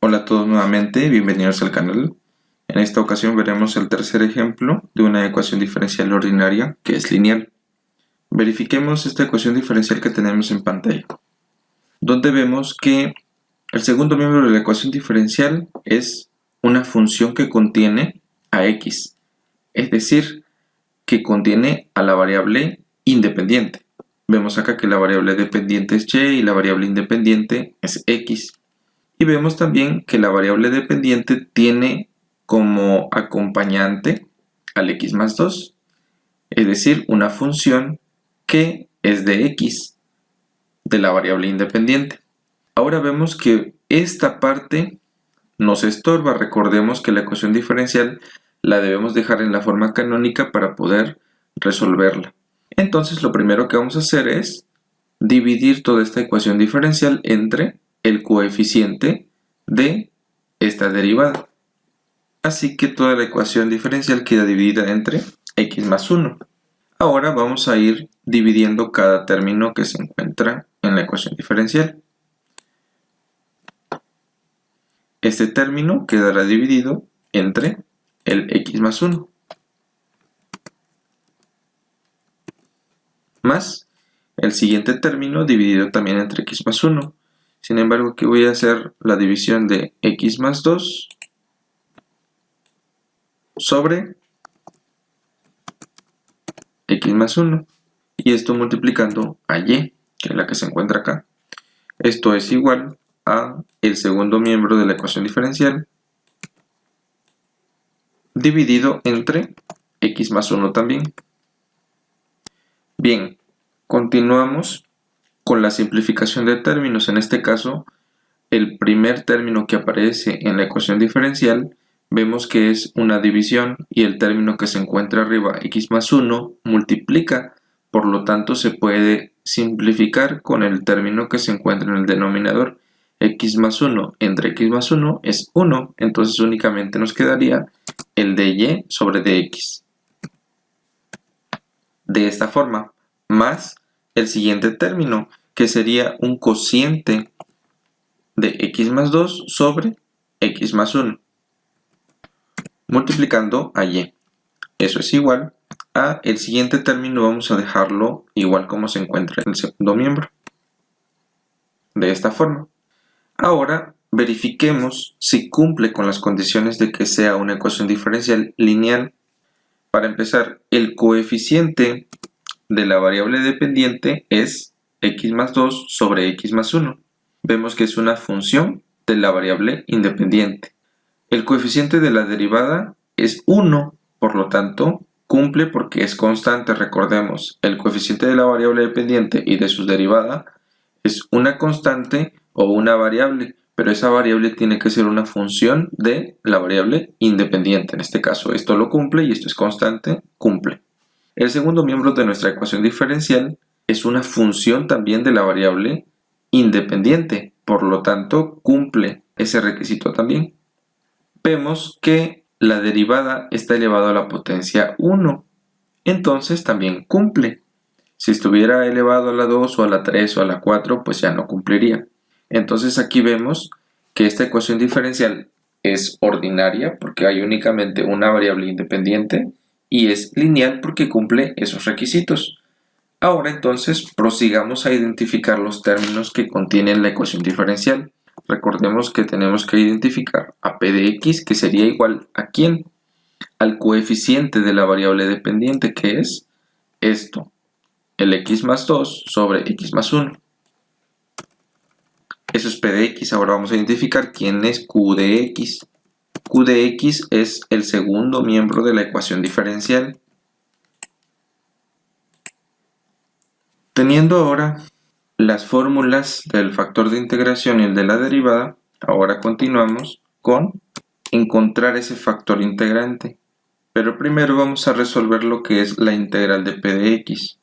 Hola a todos nuevamente, bienvenidos al canal. En esta ocasión veremos el tercer ejemplo de una ecuación diferencial ordinaria que es lineal. Verifiquemos esta ecuación diferencial que tenemos en pantalla, donde vemos que el segundo miembro de la ecuación diferencial es una función que contiene a x, es decir, que contiene a la variable independiente. Vemos acá que la variable dependiente es y y la variable independiente es x. Y vemos también que la variable dependiente tiene como acompañante al x más 2, es decir, una función que es de x, de la variable independiente. Ahora vemos que esta parte nos estorba. Recordemos que la ecuación diferencial la debemos dejar en la forma canónica para poder resolverla. Entonces lo primero que vamos a hacer es dividir toda esta ecuación diferencial entre el coeficiente de esta derivada. Así que toda la ecuación diferencial queda dividida entre x más 1. Ahora vamos a ir dividiendo cada término que se encuentra en la ecuación diferencial. Este término quedará dividido entre el x más 1 más el siguiente término dividido también entre x más 1. Sin embargo, aquí voy a hacer la división de x más 2 sobre x más 1. Y esto multiplicando a y, que es la que se encuentra acá. Esto es igual a el segundo miembro de la ecuación diferencial dividido entre x más 1 también. Bien, continuamos con la simplificación de términos. En este caso, el primer término que aparece en la ecuación diferencial vemos que es una división y el término que se encuentra arriba, x más 1, multiplica. Por lo tanto, se puede simplificar con el término que se encuentra en el denominador. X más 1 entre x más 1 es 1, entonces únicamente nos quedaría el dy sobre dx. De esta forma, más el siguiente término, que sería un cociente de x más 2 sobre x más 1, multiplicando a y. Eso es igual a el siguiente término, vamos a dejarlo igual como se encuentra en el segundo miembro. De esta forma. Ahora verifiquemos si cumple con las condiciones de que sea una ecuación diferencial lineal. Para empezar, el coeficiente de la variable dependiente es x más 2 sobre x más 1. Vemos que es una función de la variable independiente. El coeficiente de la derivada es 1, por lo tanto, cumple porque es constante. Recordemos, el coeficiente de la variable dependiente y de su derivada es una constante o una variable, pero esa variable tiene que ser una función de la variable independiente. En este caso, esto lo cumple y esto es constante, cumple. El segundo miembro de nuestra ecuación diferencial es una función también de la variable independiente, por lo tanto, cumple ese requisito también. Vemos que la derivada está elevado a la potencia 1, entonces también cumple. Si estuviera elevado a la 2 o a la 3 o a la 4, pues ya no cumpliría. Entonces aquí vemos que esta ecuación diferencial es ordinaria porque hay únicamente una variable independiente y es lineal porque cumple esos requisitos. Ahora entonces prosigamos a identificar los términos que contienen la ecuación diferencial. Recordemos que tenemos que identificar a p de x, que sería igual a ¿quién? Al coeficiente de la variable dependiente, que es esto, el x más 2 sobre x más 1. Eso es p de x. Ahora vamos a identificar quién es q de x. Q de x es el segundo miembro de la ecuación diferencial. Teniendo ahora las fórmulas del factor de integración y el de la derivada, ahora continuamos con encontrar ese factor integrante. Pero primero vamos a resolver lo que es la integral de p de x.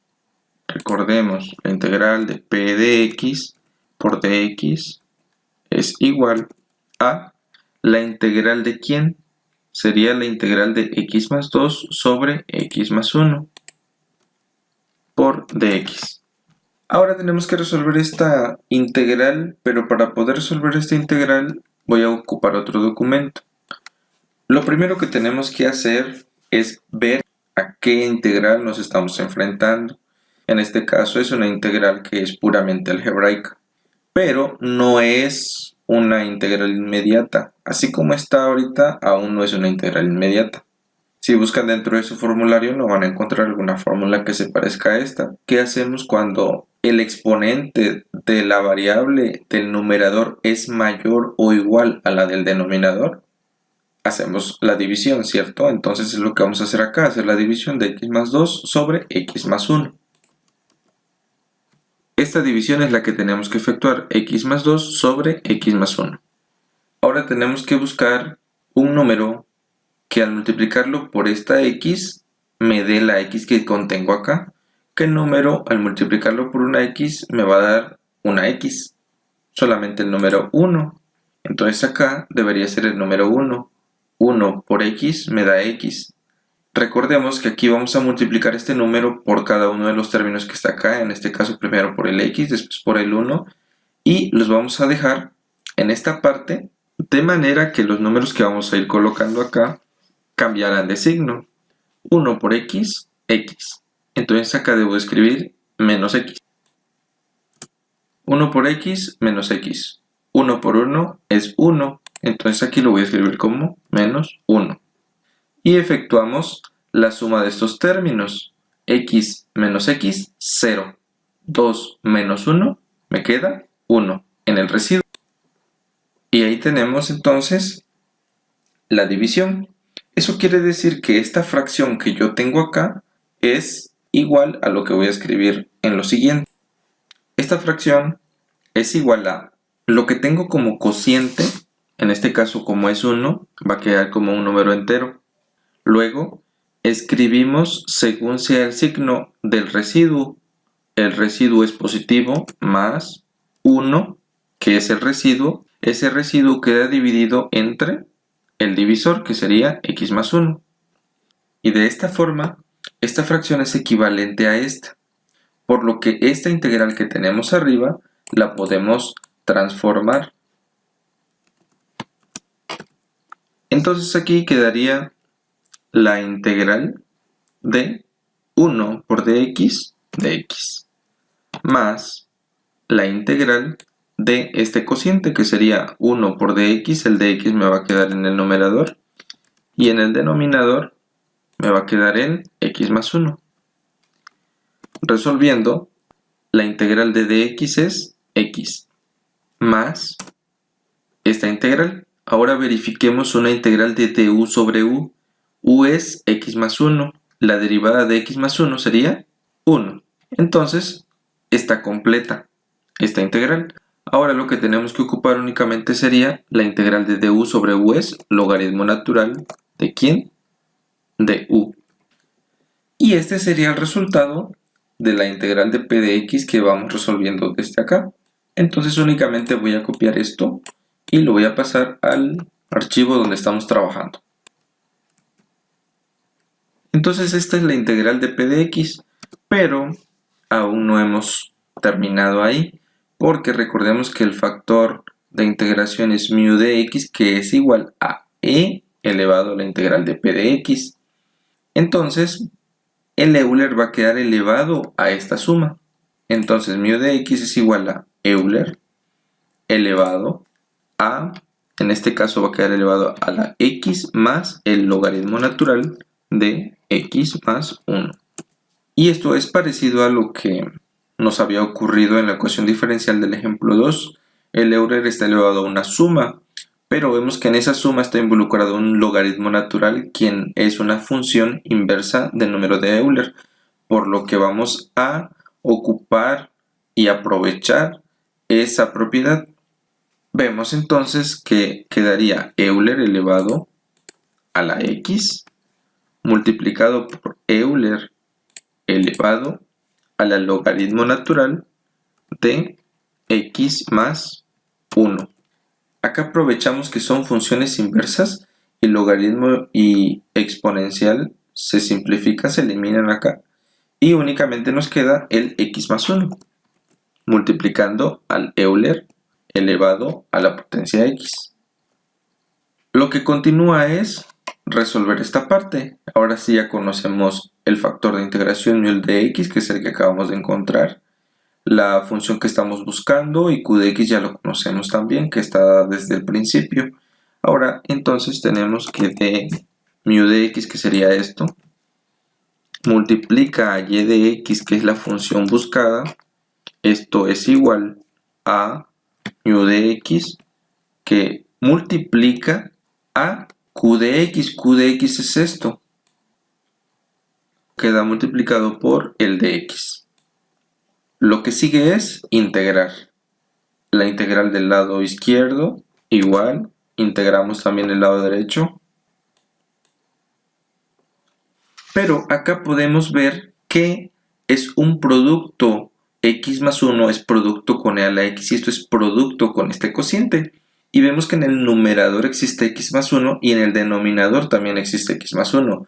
Recordemos, la integral de p de x por dx es igual a la integral de ¿quién? Sería la integral de x más 2 sobre x más 1 por dx. Ahora tenemos que resolver esta integral, pero para poder resolver esta integral voy a ocupar otro documento. Lo primero que tenemos que hacer es ver a qué integral nos estamos enfrentando. En este caso es una integral que es puramente algebraica, pero no es una integral inmediata. Así como está ahorita, aún no es una integral inmediata. Si buscan dentro de su formulario no van a encontrar alguna fórmula que se parezca a esta. ¿Qué hacemos cuando el exponente de la variable del numerador es mayor o igual a la del denominador? Hacemos la división, ¿cierto? Entonces es lo que vamos a hacer acá, hacer la división de x más 2 sobre x más 1. Esta división es la que tenemos que efectuar, x más 2 sobre x más 1. Ahora tenemos que buscar un número que al multiplicarlo por esta x me dé la x que contengo acá, que el número al multiplicarlo por una x me va a dar una x, solamente el número 1. Entonces acá debería ser el número 1. 1 por x me da x. Recordemos que aquí vamos a multiplicar este número por cada uno de los términos que está acá, en este caso primero por el x, después por el 1, y los vamos a dejar en esta parte, de manera que los números que vamos a ir colocando acá cambiarán de signo. 1 por x, x. Entonces acá debo escribir menos x. 1 por x, menos x. 1 por 1 es 1. Entonces aquí lo voy a escribir como menos 1. Y efectuamos la suma de estos términos. X menos x, 0. 2 menos 1, me queda 1 en el residuo. Y ahí tenemos entonces la división. Eso quiere decir que esta fracción que yo tengo acá es igual a lo que voy a escribir en lo siguiente. Esta fracción es igual a lo que tengo como cociente, en este caso como es 1, va a quedar como un número entero. Luego escribimos según sea el signo del residuo. El residuo es positivo más 1, que es el residuo. Ese residuo queda dividido entre el divisor, que sería x más 1. Y de esta forma, esta fracción es equivalente a esta. Por lo que esta integral que tenemos arriba la podemos transformar. Entonces aquí quedaría la integral de 1 por dx de x más la integral de este cociente, que sería 1 por dx, el dx me va a quedar en el numerador y en el denominador me va a quedar en x más 1. Resolviendo, la integral de dx es x más esta integral. Ahora verifiquemos una integral de du sobre u. U es x más 1. La derivada de x más 1 sería 1. Entonces, está completa esta integral. Ahora lo que tenemos que ocupar únicamente sería la integral de du sobre u es logaritmo natural de ¿quién? De u. Y este sería el resultado de la integral de p de x que vamos resolviendo desde acá. Entonces únicamente voy a copiar esto y lo voy a pasar al archivo donde estamos trabajando. Entonces esta es la integral de p de x, pero aún no hemos terminado ahí, porque recordemos que el factor de integración es mu de x, que es igual a e elevado a la integral de p de x. Entonces el Euler va a quedar elevado a esta suma. Entonces mu de x es igual a Euler elevado a, en este caso va a quedar elevado a la x más el logaritmo natural de x más 1. Y esto es parecido a lo que nos había ocurrido en la ecuación diferencial del ejemplo 2. El Euler está elevado a una suma, pero vemos que en esa suma está involucrado un logaritmo natural, quien es una función inversa del número de Euler, por lo que vamos a ocupar y aprovechar esa propiedad. Vemos entonces que quedaría Euler elevado a la x multiplicado por Euler elevado a la logaritmo natural de x más 1. Acá aprovechamos que son funciones inversas, el logaritmo y exponencial se simplifica, se eliminan acá y únicamente nos queda el x más 1 multiplicando al Euler elevado a la potencia x. Lo que continúa es resolver esta parte. Ahora sí ya conocemos el factor de integración mu de x, que es el que acabamos de encontrar, la función que estamos buscando, y q de x ya lo conocemos también, que está desde el principio. Ahora entonces tenemos que d mu de x, que sería esto, multiplica a y de x, que es la función buscada. Esto es igual a mu de x, que multiplica a q de x. Q de x es esto. Queda multiplicado por el de x. Lo que sigue es integrar. La integral del lado izquierdo, igual. Integramos también el lado derecho. Pero acá podemos ver que es un producto. X más 1 es producto con e a la x, y esto es producto con este cociente. Y vemos que en el numerador existe x más 1 y en el denominador también existe x más 1.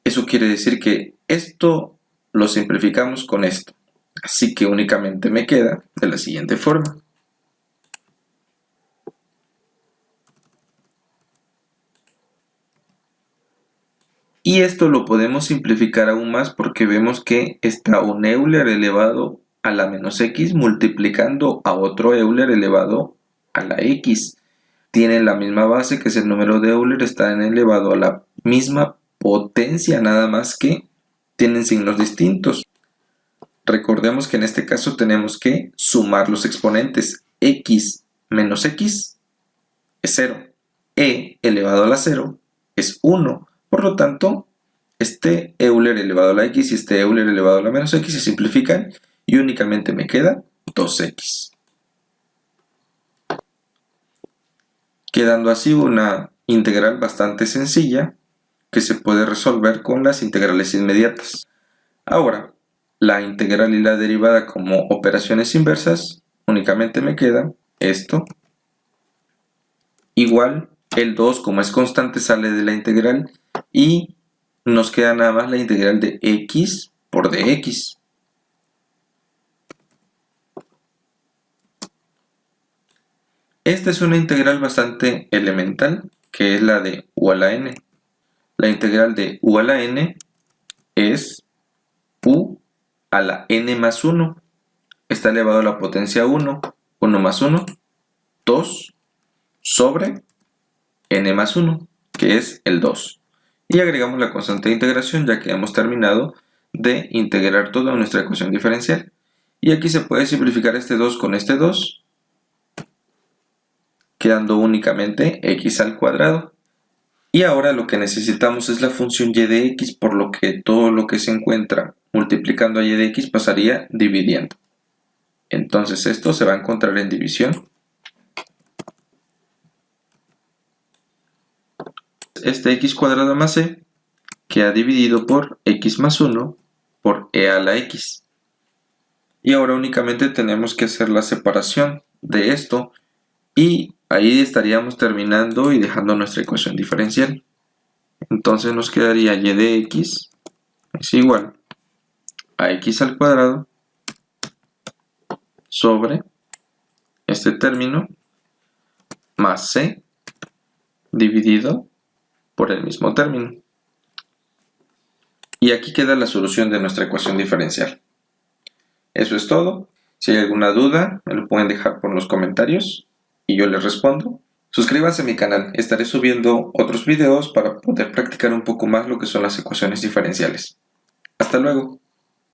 Eso quiere decir que esto lo simplificamos con esto. Así que únicamente me queda de la siguiente forma. Y esto lo podemos simplificar aún más porque vemos que está un Euler elevado a la menos x multiplicando a otro Euler elevado a la x. Tienen la misma base, que es el número de Euler, está elevado a la misma potencia, nada más que tienen signos distintos. Recordemos que en este caso tenemos que sumar los exponentes. X menos x es 0. E elevado a la 0 es 1. Por lo tanto, este Euler elevado a la x y este Euler elevado a la menos x se simplifican y únicamente me queda 2x. Quedando así una integral bastante sencilla que se puede resolver con las integrales inmediatas. Ahora, la integral y la derivada como operaciones inversas, únicamente me queda esto. Igual, el 2 como es constante sale de la integral y nos queda nada más la integral de x por dx. Esta es una integral bastante elemental, que es la de u a la n. La integral de u a la n es u a la n más 1. Está elevado a la potencia 1. 1 más 1, 2 sobre n más 1, que es el 2. Y agregamos la constante de integración, ya que hemos terminado de integrar toda nuestra ecuación diferencial. Y aquí se puede simplificar este 2 con este 2, quedando únicamente x al cuadrado. Y ahora lo que necesitamos es la función y de x, por lo que todo lo que se encuentra multiplicando a y de x pasaría dividiendo. Entonces esto se va a encontrar en división. Este x cuadrado más c queda dividido por x más 1 por e a la x. Y ahora únicamente tenemos que hacer la separación de esto y ahí estaríamos terminando y dejando nuestra ecuación diferencial. Entonces nos quedaría y de x es igual a x al cuadrado sobre este término más c dividido por el mismo término. Y aquí queda la solución de nuestra ecuación diferencial. Eso es todo. Si hay alguna duda, me lo pueden dejar por los comentarios y yo les respondo. Suscríbanse a mi canal, estaré subiendo otros videos para poder practicar un poco más lo que son las ecuaciones diferenciales. Hasta luego.